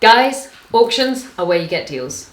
Guys, auctions are where you get deals.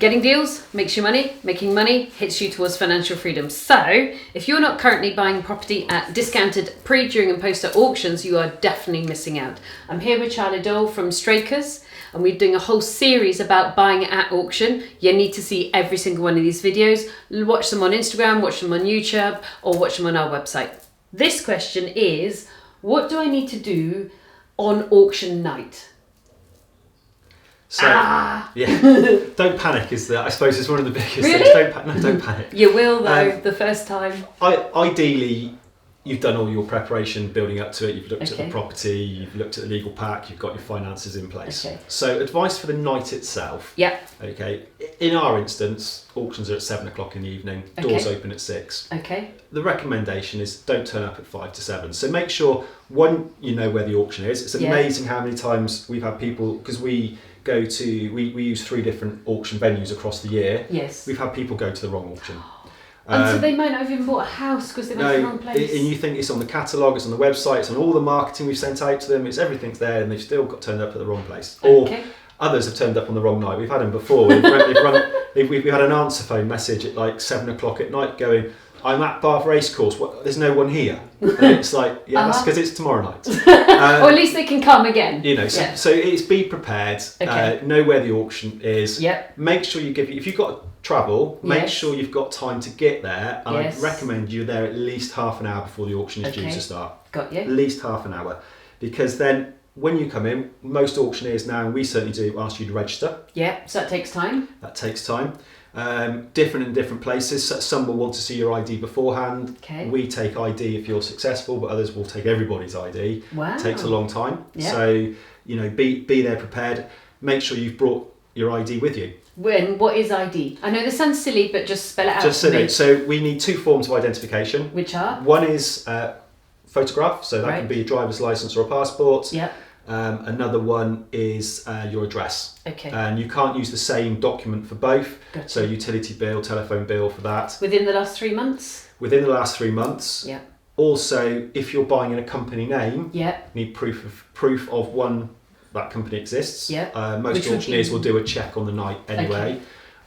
Getting deals makes you money, making money hits you towards financial freedom. So, if you're not currently buying property at discounted pre, during and post auctions, you are definitely missing out. I'm here with Charlie Dole from Strakers, and we're doing a whole series about buying at auction. You need to see every single one of these videos. Watch them on Instagram, watch them on YouTube, or watch them on our website. This question is, what do I need to do on auction night? So, yeah, don't panic I suppose is one of the biggest Really? things. Don't panic. You will though, the first time. Ideally, you've done all your preparation building up to it. You've looked at the property, you've looked at the legal pack, you've got your finances in place. Okay. So advice for the night itself. Yeah. Okay. In our instance, auctions are at 7 o'clock in the evening, doors open at 6. Okay. The recommendation is don't turn up at 5 to 7. So make sure, one, you know where the auction is. It's amazing how many times we've had people, because we use 3 different auction venues across the year. Yes. We've had people go to the wrong auction. And so they might not have even bought a house because they went to the wrong place. And you think it's on the catalogue, it's on the website, it's on all the marketing we've sent out to them, everything's there, and they've still got turned up at the wrong place. Or others have turned up on the wrong night. We've had them before. We've had an answer phone message at like 7 o'clock at night going, I'm at Bath Racecourse, there's no one here. And it's like, that's because it's tomorrow night. Or at least they can come again. So it's be prepared, know where the auction is. Yep. Make sure if you've got to travel, make sure you've got time to get there. And I'd recommend you're there at least half an hour before the auction is due to start. Got you. At least half an hour. Because then when you come in, most auctioneers now, and we certainly do, ask you to register. Yeah, so that takes time. That takes time. Different in different places. Some will want to see your ID beforehand. Okay. We take ID if you're successful, but others will take everybody's ID. Wow. It takes a long time. Yeah. So, be there prepared. Make sure you've brought your ID with you. What is ID? I know this sounds silly, but just spell it out Just for me. So we need 2 forms of identification. Which are? One is photograph, so that can be a driver's license or a passport. Yeah. Another one is your address. Okay. And you can't use the same document for both. Gotcha. So utility bill, telephone bill for that. Within the last 3 months? Within the last 3 months. Yeah. Also, if you're buying in a company name, you need proof of one, that company exists. Yeah. Most auctioneers will do a check on the night anyway.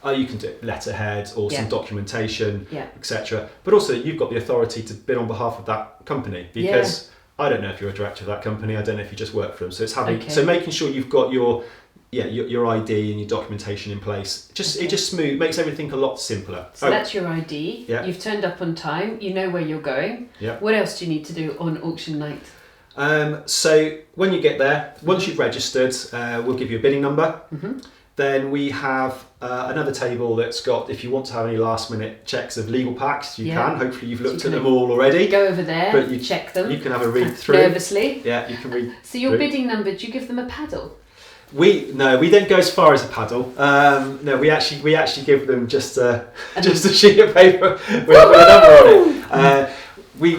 You can do letterhead or some documentation, etc. But also, you've got the authority to bid on behalf of that company because I don't know if you're a director of that company. I don't know if you just work for them. So it's so making sure you've got your ID and your documentation in place. It just makes everything a lot simpler. So that's your ID. Yeah. You've turned up on time. You know where you're going. Yeah. What else do you need to do on auction night? So when you get there, once you've registered, we'll give you a bidding number. Mm-hmm. Then we have another table that's got, if you want to have any last minute checks of legal packs, you can. Hopefully you've looked at them all already. Go over there, but you check them. You can have a read through. Nervously. Yeah, you can read. So your bidding number, do you give them a paddle? We don't go as far as a paddle. No, we actually give them just a sheet of paper with a number on it.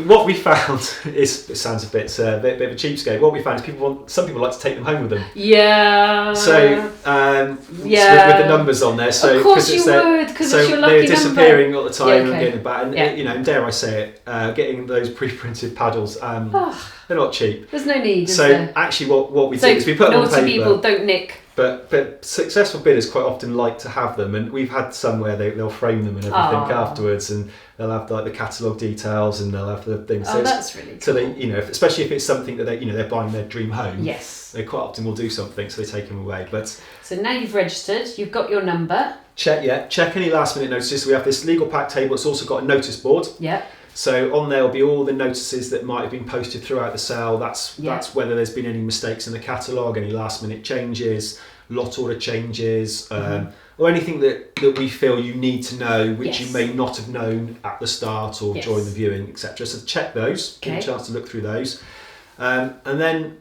What we found is, it sounds a bit of a cheapskate. What we found is some people like to take them home with them. Yeah. So with the numbers on there. So of course you would, because it's your lucky they're disappearing number. all the time and getting back. And and dare I say it, getting those pre-printed paddles, they're not cheap. There's no need. So actually, what we do is we put them on paper. People don't nick. But successful bidders quite often like to have them, and we've had some where they'll frame them and everything afterwards, and they'll have like the catalogue details and they'll have the things. So that's really cool. So they, especially if it's something that they're buying their dream home. Yes. They quite often will do something, so they take them away. But so now you've registered, you've got your number. Check any last minute notices. We have this legal pack table. It's also got a notice board. Yeah. So on there will be all the notices that might have been posted throughout the sale. That's whether there's been any mistakes in the catalogue, any last minute changes, lot order changes, or anything that we feel you need to know, which you may not have known at the start or during the viewing, etc. So check those, give a chance to look through those, and then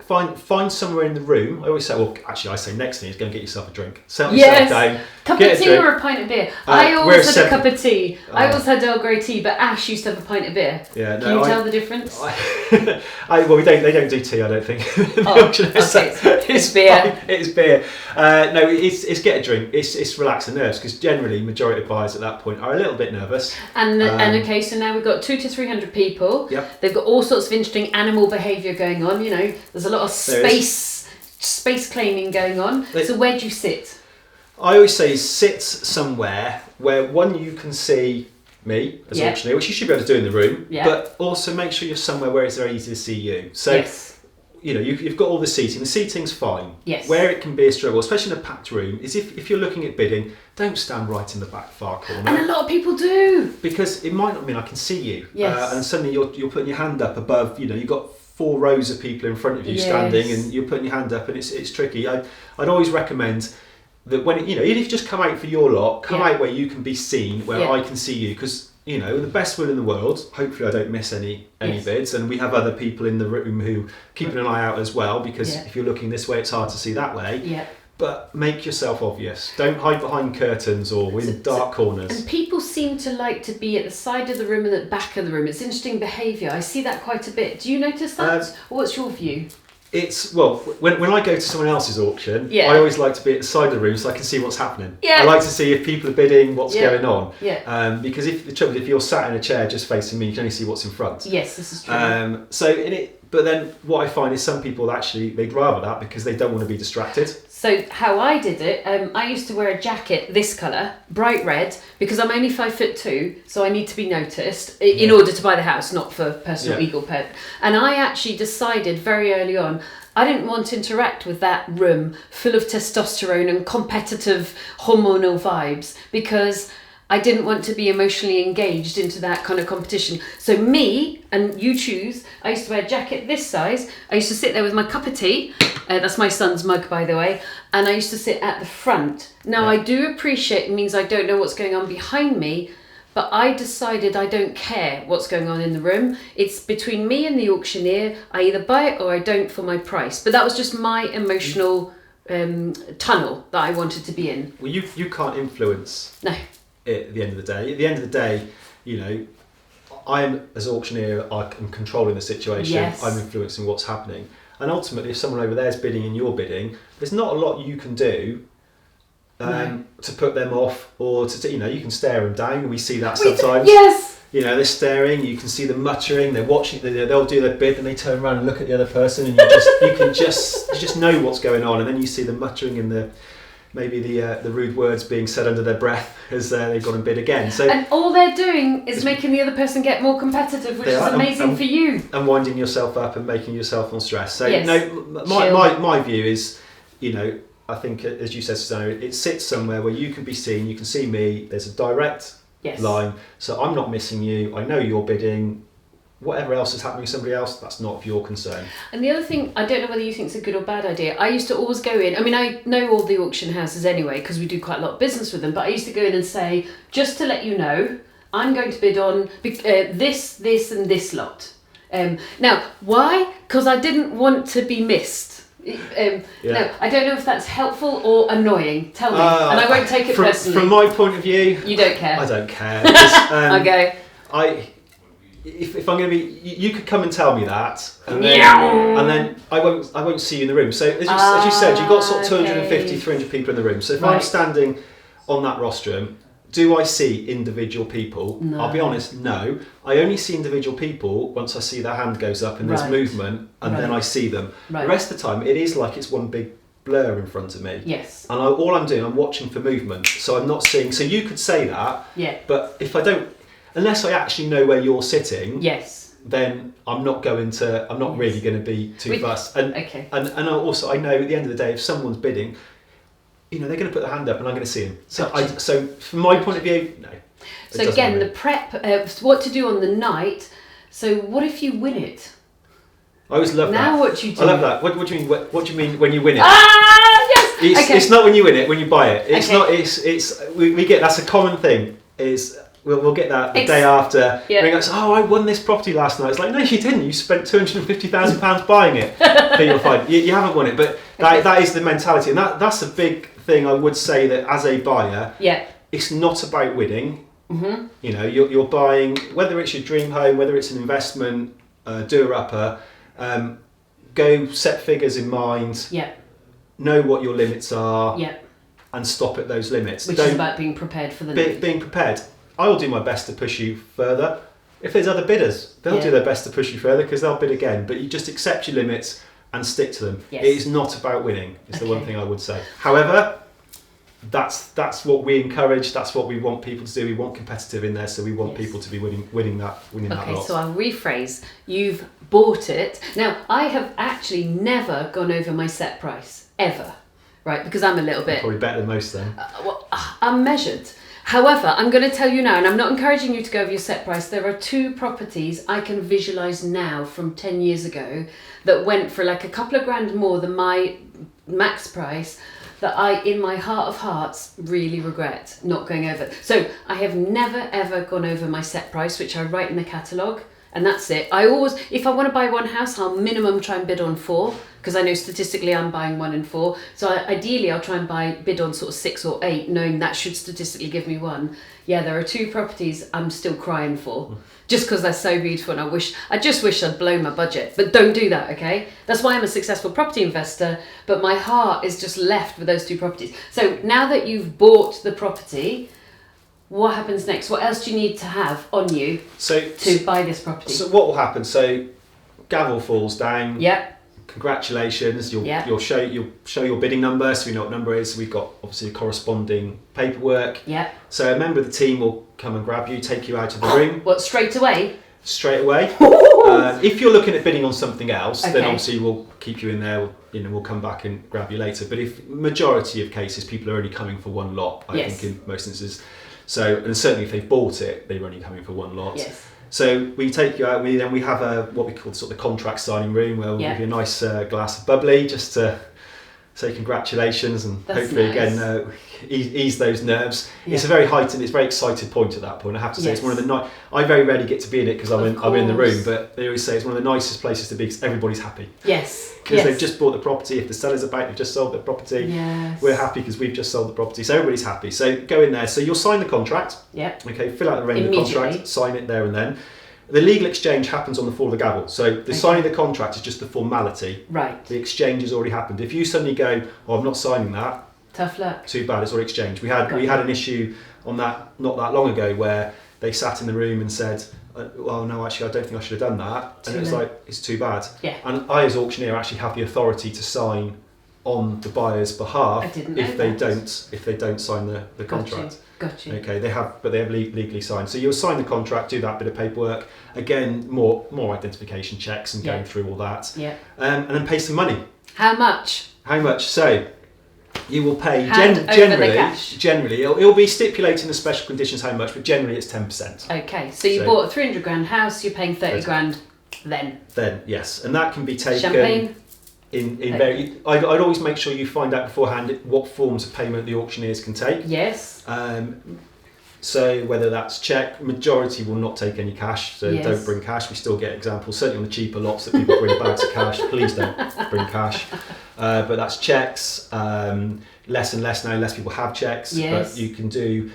find somewhere in the room. I always say, I say next thing is go and get yourself a drink. Settle yourself down. Cup of tea or a pint of beer? I always had a cup of tea. I always had Earl Grey tea, but Ash used to have a pint of beer. Yeah, Can you tell the difference? They don't do tea, I don't think. It's beer. It's beer. No, it's get a drink. It's relax the nerves, because generally majority of buyers at that point are a little bit nervous. And okay, so now we've got 200 to 300 people. Yep. They've got all sorts of interesting animal behaviour going on. There's a lot of space space claiming going on. So where do you sit? I always say sit somewhere where one, you can see me as auctioneer, which you should be able to do in the room, but also make sure you're somewhere where it's very easy to see you. So, you know, you've got all the seating. The seating's fine. Yes. Where it can be a struggle, especially in a packed room, is if you're looking at bidding, don't stand right in the back far corner. And a lot of people do. Because it might not mean I can see you. Yes. And suddenly you're putting your hand up above, you know, you've got 4 rows of people in front of you standing, and you're putting your hand up, and it's tricky. I'd always recommend that when, you know, even if you just come out for your lot, come out where you can be seen, where I can see you, because, you know, the best will in the world, hopefully I don't miss any bids, and we have other people in the room who keeping an eye out as well, because if you're looking this way, it's hard to see that way. But make yourself obvious. Don't hide behind curtains or in dark corners. And people seem to like to be at the side of the room and at the back of the room. It's interesting behaviour. I see that quite a bit. Do you notice that? Or what's your view? It's, well, when I go to someone else's auction, I always like to be at the side of the room so I can see what's happening. I like to see if people are bidding, what's going on. Because the trouble is, if you're sat in a chair just facing me, you can only see what's in front. Yes, this is true. But then what I find is some people actually, they'd rather that because they don't want to be distracted. So how I did it, I used to wear a jacket this colour, bright red, because I'm only 5'2", so I need to be noticed in order to buy the house, not for personal ego pet. And I actually decided very early on, I didn't want to interact with that room full of testosterone and competitive hormonal vibes, because I didn't want to be emotionally engaged into that kind of competition. So me, and you choose, I used to wear a jacket this size. I used to sit there with my cup of tea. That's my son's mug, by the way. And I used to sit at the front. Now, I do appreciate it means I don't know what's going on behind me, but I decided I don't care what's going on in the room. It's between me and the auctioneer. I either buy it or I don't for my price. But that was just my emotional tunnel that I wanted to be in. Well, you can't influence. No. At the end of the day. At the end of the day, you know, I'm, as auctioneer, I'm controlling the situation. I'm influencing what's happening. And ultimately, if someone over there is bidding and you're bidding, there's not a lot you can do to put them off, or to, you know, you can stare them down. We see that sometimes. You know, they're staring, you can see them muttering, they're watching, they'll do their bid, and they turn around and look at the other person, and you just know what's going on, and then you see them muttering in maybe the rude words being said under their breath as they've gone and bid again. So, and all they're doing is making the other person get more competitive, which is amazing for you. And winding yourself up and making yourself more stressed. So no, my view is, you know, I think, as you said, Susannah, it sits somewhere where you can be seen, you can see me, there's a direct line, so I'm not missing you, I know you're bidding. Whatever else is happening to somebody else, that's not of your concern. And the other thing, I don't know whether you think it's a good or bad idea, I used to always go in, I mean, I know all the auction houses anyway, because we do quite a lot of business with them, but I used to go in and say, just to let you know, I'm going to bid on this, and this lot. Now, why? Because I didn't want to be missed. No, I don't know if that's helpful or annoying. Tell me, and I won't take it personally. From my point of view, you don't care. I don't care. Okay. If I'm going to be, you could come and tell me that, and then I won't see you in the room. So as you said, you've got sort of 250, 300 people in the room. So if I'm standing on that rostrum, do I see individual people? No. I'll be honest, no. I only see individual people once I see their hand goes up and there's movement, and then I see them. The rest of the time, it is like it's one big blur in front of me. Yes. And all I'm doing, I'm watching for movement. So I'm not seeing. So you could say that. Yeah. But if I don't. Unless I actually know where you're sitting, then I'm not really going to be too fussed. And also I know at the end of the day, if someone's bidding, you know, they're going to put their hand up and I'm going to see them. So from my point of view, no. So again, the prep, what to do on the night. So what if you win it? I always love that. Now what do you do? I love that. What do you mean? What do you mean when you win it? Yes. It's not when you win it. When you buy it. It's not. We get, that's a common thing. We'll get that the day after. Ring us, I won this property last night. It's like, no, you didn't. You spent £250,000 buying it. Then you'll find you haven't won it. But that is the mentality, and that's a big thing. I would say that as a buyer, it's not about winning. Mm-hmm. You know, you're buying, whether it's your dream home, whether it's an investment, doer-upper. Go set figures in mind. Know what your limits are. And stop at those limits. Which is about being prepared for the night. Being prepared. I will do my best to push you further. If there's other bidders, they'll do their best to push you further because they'll bid again. But you just accept your limits and stick to them. Yes. It is not about winning, is the one thing I would say. However, that's what we encourage, that's what we want people to do. We want competitive in there, so we want people to be winning that lot. Okay, so I'll rephrase. You've bought it. Now, I have actually never gone over my set price, ever, right? Because I'm a little bit... Probably better than most then. I'm measured. However, I'm going to tell you now, and I'm not encouraging you to go over your set price, there are 2 properties I can visualise now from 10 years ago that went for like a couple of grand more than my max price, that I, in my heart of hearts, really regret not going over. So I have never ever gone over my set price, which I write in the catalogue, and that's it. I always, if I want to buy one house, I'll minimum try and bid on 4, because I know statistically I'm buying 1 in 4. So ideally I'll try and bid on sort of 6 or 8, knowing that should statistically give me 1. Yeah, there are 2 properties I'm still crying for, just because they're so beautiful, and I just wish I'd blown my budget. But don't do that, okay? That's why I'm a successful property investor, but my heart is just left with those 2 properties. So now that you've bought the property, what happens next? What else do you need to have on you to buy this property? So what will happen? So gavel falls down. Yep. Congratulations. You'll show your bidding number, so we know what number it is. We've got obviously corresponding paperwork. Yep. So a member of the team will come and grab you, take you out of the room. What, straight away? Straight away. If you're looking at bidding on something else, then obviously we'll keep you in there. We'll come back and grab you later. But if majority of cases, people are only coming for one lot, I think in most instances. So, and certainly if they've bought it, they're only coming for one lot. Yes. So we take you out. We have what we call sort of the contract signing room, where we'll give you a nice glass of bubbly just to say congratulations, and hopefully again ease those nerves. Yeah. It's a very heightened, it's a very excited point at that point. I have to say it's one of the I very rarely get to be in it because I'm in the room, but they always say it's one of the nicest places to be because everybody's happy. Yes. Because they've just bought the property. If the seller's about, they've just sold the property. Yes. We're happy because we've just sold the property. So everybody's happy. So go in there. So you'll sign the contract. Yep. Okay, fill out the rent of the contract, sign it there and then. The legal exchange happens on the fall of the gavel. So the signing of the contract is just the formality. Right. The exchange has already happened. If you suddenly go, I'm not signing that. Tough luck. Too bad, it's already exchanged. We had an issue on that not that long ago where they sat in the room and said, well, no, actually, I don't think I should have done that. And it was like, it's too bad. Yeah. And I, as auctioneer, actually have the authority to sign on the buyer's behalf if they don't sign the contract. Got you. Okay, they have legally signed. So you'll sign the contract, do that bit of paperwork. Again, more identification checks and going through all that. Yeah. And then pay some money. How much? So you will pay generally it'll be stipulating the special conditions how much, but generally it's 10%. Okay, so you bought a 300 grand house, you're paying 30 grand then. Then yes, and that can be taken champagne. I'd always make sure you find out beforehand what forms of payment the auctioneers can take. Yes. So whether that's cheque, majority will not take any cash, so don't bring cash. We still get examples, certainly on the cheaper lots, that people bring bags of cash. Please don't bring cash. But that's cheques. Less and less now, less people have cheques. Yes. But you can do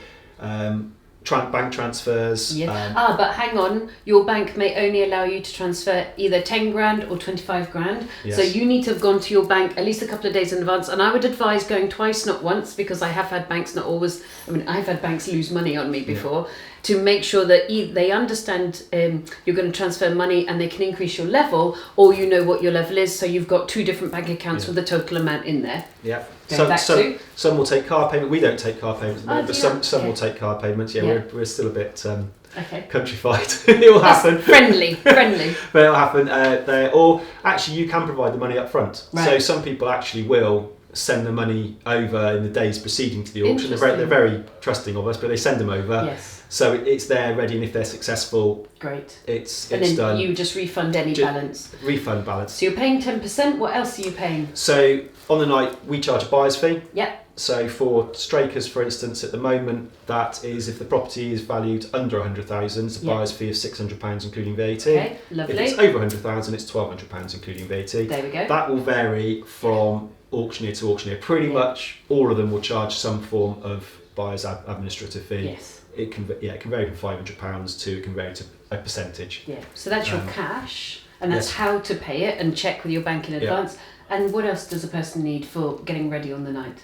bank transfers. Yeah. But hang on, your bank may only allow you to transfer either 10 grand or 25 grand. Yes. So you need to have gone to your bank at least a couple of days in advance. And I would advise going twice, not once, because I have had banks not always, I've had banks lose money on me before, to make sure that they understand you're going to transfer money and they can increase your level, or you know what your level is, so you've got 2 different bank accounts with the total amount in there. Yeah. Some will take car payment. We don't take car payments, but some will take car payments. We're still a bit countrified. It will happen. Friendly. But it'll happen. Or actually, you can provide the money up front. Right. So some people actually will send the money over in the days preceding to the auction. They're very trusting of us, but they send them over. Yes. So it's there ready, and if they're successful, great. It's then done. You just refund any balance. Refund balance. So you're paying 10%. What else are you paying? So on the night we charge a buyer's fee. Yeah. So for Strakers, for instance, at the moment, that is if the property is valued under 100,000, it's a buyer's fee of £600 including VAT. Okay, lovely. If it's over 100,000, it's £1,200 including VAT. There we go. That will vary from auctioneer to auctioneer. Pretty much all of them will charge some form of buyer's administrative fee. Yes. It can vary from £500 to it can vary to a percentage. Yeah. So that's your cash, and that's how to pay it, and check with your bank in advance. And what else does a person need for getting ready on the night?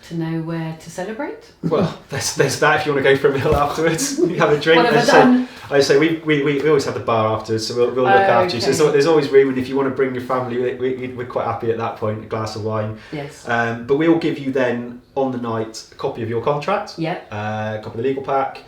to know where to celebrate? Well, there's that if you want to go for a meal afterwards. You have a drink. What have I done? I say we always have the bar afterwards, so we'll look after you. So there's always room, and if you want to bring your family, we're quite happy at that point, a glass of wine. Yes. But we'll give you then, on the night, a copy of your contract. Yep. A copy of the legal pack.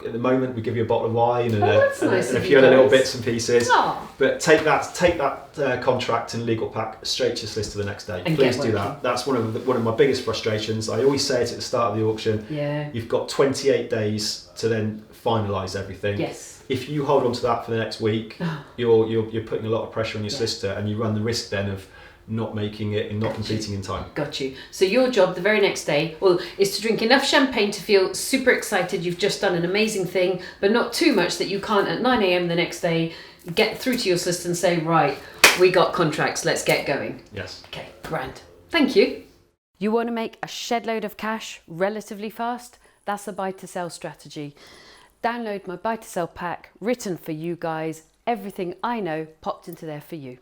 At the moment, we give you a bottle of wine and a few other little bits and pieces. Aww. But take that contract and legal pack straight to your solicitor the next day. And Please do that. That's one of my biggest frustrations. I always say it at the start of the auction. Yeah. You've got 28 days to then finalise everything. Yes. If you hold on to that for the next week, you're putting a lot of pressure on your solicitor, and you run the risk then of not making it and not completing in time. Got you. So your job the very next day, is to drink enough champagne to feel super excited you've just done an amazing thing, but not too much that you can't at 9 a.m. the next day get through to your solicitor and say, right, we got contracts, let's get going. Yes. Okay, grand. Thank you. You want to make a shed load of cash relatively fast? That's a buy to sell strategy. Download my buy to sell pack, written for you guys. Everything I know popped into there for you.